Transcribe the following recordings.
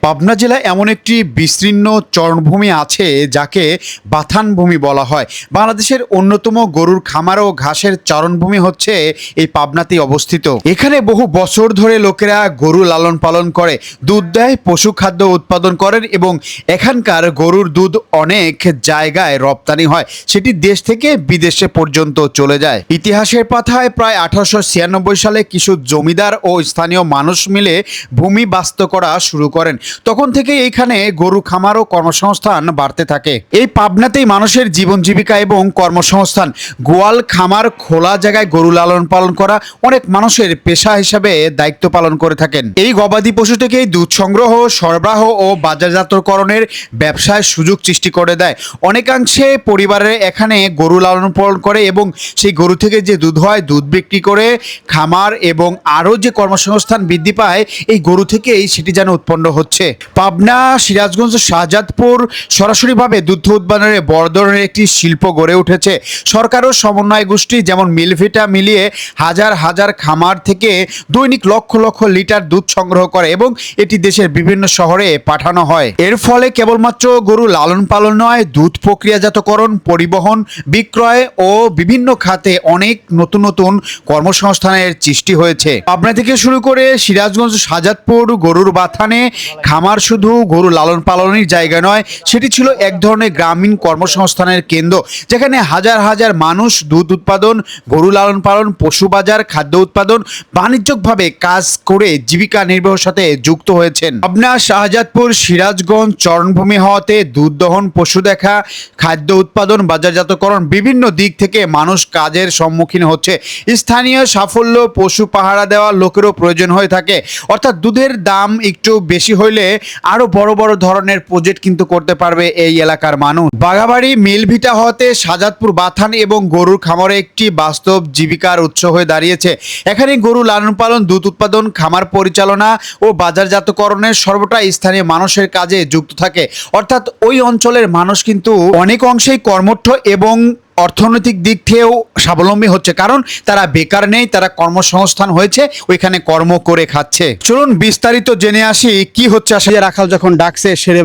পাবনা জেলায় এমন একটি বিস্তীর্ণ চরণভূমি আছে যাকে বাথান ভূমি বলা হয়। বাংলাদেশের অন্যতম গরুর খামার ও ঘাসের চারণভূমি হচ্ছে এই পাবনাতেই অবস্থিত। এখানে বহু বছর ধরে লোকেরা গরু লালন পালন করে, দুধ দেয়, পশু খাদ্য উৎপাদন করেন এবং এখানকার গরুর দুধ অনেক জায়গায় রপ্তানি হয়, সেটি দেশ থেকে বিদেশে পর্যন্ত চলে যায়। ইতিহাসের পাতায় প্রায় 1896 সালে কিছু জমিদার ও স্থানীয় মানুষ মিলে ভূমি বাস্তু করা শুরু করেন। তখন থেকে এইখানে গরু খামার ও কর্মসংস্থান বাড়তে থাকে। এই পাবনাতেই মানুষের জীবন জীবিকা এবং কর্মসংস্থান। গোয়াল খামার, খোলা জায়গায় গরু লালন পালন করা অনেক মানুষের পেশা হিসাবে দায়িত্ব পালন করে থাকেন। এই গবাদি পশু থেকেই দুধ সংগ্রহ, সরবরাহ ও বাজারজাতকরণের ব্যবসায় সুযোগ সৃষ্টি করে দেয়। অনেকাংশে পরিবারের এখানে গরু লালন পালন করে এবং সেই গরু থেকে যে দুধ হয়, দুধ বিক্রি করে খামার এবং আরও যে কর্মসংস্থান বৃদ্ধি পায় এই গরু থেকেই সেটি যেন উৎপন্ন হচ্ছে। পাবনা, সিরাজগঞ্জ, শাহজাদপুর সরাসরিভাবে দুগ্ধ উৎপাদনের বড় ধরনের একটি শিল্প গড়ে উঠেছে। সরকার ও সমন্বয় গোষ্ঠী যেমন মিলভিটা মিলিয়ে হাজার হাজার খামার থেকে দৈনিক লক্ষ লক্ষ লিটার দুধ সংগ্রহ করে এবং এটি দেশের বিভিন্ন শহরে পাঠানো হয়। এর ফলে কেবলমাত্র গরু লালন পালন নয়, দুধ প্রক্রিয়াজাতকরণ, পরিবহন, বিক্রয় ও বিভিন্ন খাতে অনেক নতুন নতুন কর্মসংস্থানের সৃষ্টি হয়েছে। পাবনা থেকে শুরু করে সিরাজগঞ্জ, শাহজাদপুর গরুর বাথানে খামার শুধু গরু লালন পালনের জায়গা নয়, সেটি ছিল এক ধরনের গ্রামীণ কর্মসংস্থানের কেন্দ্র, যেখানে হাজার হাজার মানুষ দুধ উৎপাদন, গরু লালন পালন, পশু বাজার, খাদ্য উৎপাদন, বাণিজ্যিকভাবে কাজ করে জীবিকা নির্বাহের সাথে যুক্ত হয়েছেন। পাবনা, শাহজাদপুর, সিরাজগঞ্জ চরণভূমি হওয়াতে দুধ দহন, পশু দেখা, খাদ্য উৎপাদন, বাজারজাতকরণ বিভিন্ন দিক থেকে মানুষ কাজের সম্মুখীন হচ্ছে। স্থানীয় সাফল্য, পশু পাহারা দেওয়া লোকেরও প্রয়োজন হয়ে থাকে। অর্থাৎ দুধের দাম একটু বেশি হইলে আরো বড় বড় ধরনের প্রজেক্ট কিন্তু করতে পারবে এই এলাকার মানুষ। বাগাবাড়ি, মিলভিটা হতে শাহজাদপুর বাথান এবং গরুর খামারে একটি বাস্তব জীবিকার উৎস হয়ে দাঁড়িয়েছে। এখানে গরু লালন পালন, দুধ উৎপাদন, খামার পরিচালনা ও বাজারজাতকরণের সর্বটাই স্থানীয় মানুষের কাজে যুক্ত থাকে। অর্থাৎ ওই অঞ্চলের মানুষ কিন্তু অনেক অংশেই কর্মঠ এবং অর্থনৈতিক দিক থেকেও স্বাবলম্বী হচ্ছে, কারণ তারা বেকার নেই, তারা কর্মসংস্থান হয়েছে, ওইখানে কর্ম করে খাচ্ছে। চলুন বিস্তারিত জেনে আসি কি হচ্ছে। আসলে রাখাল যখন ডাকছে শেরে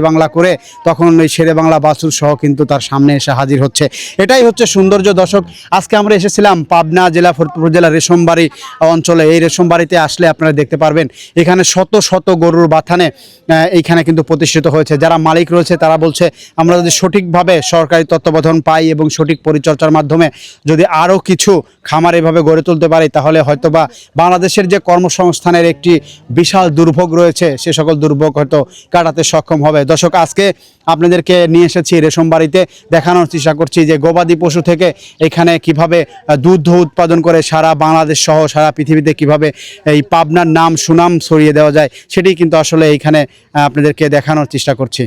বাংলা করে, তখন ওই শেরে বাংলা বাছুর সহ কিন্তু তার সামনে এসে হাজির হচ্ছে। এটাই হচ্ছে সৌন্দর্য। দর্শক, আজকে আমরা এসেছিলাম পাবনা জেলা, ফরিদপুর জেলা রেশমবাড়ি অঞ্চলে। এই রেশমবাড়িতে আসলে আপনারা দেখতে পারবেন এখানে শত শত গরুর বাথানে এইখানে কিন্তু প্রতিষ্ঠিত হয়েছে। যারা মালিক রয়েছে তারা বলছে, আমরা যদি সঠিকভাবে সরকারি তত্ত্বাবধান পাই এবং সঠিক পরিচর্যার মাধ্যমে যদি আরও কিছু খামার এভাবে গড়ে তুলতে পারি, তাহলে হয়তোবা বাংলাদেশের যে কর্মসংস্থানের একটি বিশাল দুর্ভোগ রয়েছে, সে সকল দুর্ভোগ হয়তো কাটাতে সক্ষম হবে। দর্শক, আজকে আপনাদেরকে নিয়ে এসেছি রেশমবাড়িতে, দেখানোর চেষ্টা করছি যে গবাদি পশু থেকে এখানে কিভাবে দুধ উৎপাদন করে সারা বাংলাদেশ সহ সারা পৃথিবীতে কিভাবে এই পাবনার নাম সুনাম ছড়িয়ে দেওয়া যায়, সেটি কিন্তু আসলে এইখানে আপনাদেরকে দেখানোর চেষ্টা করছি।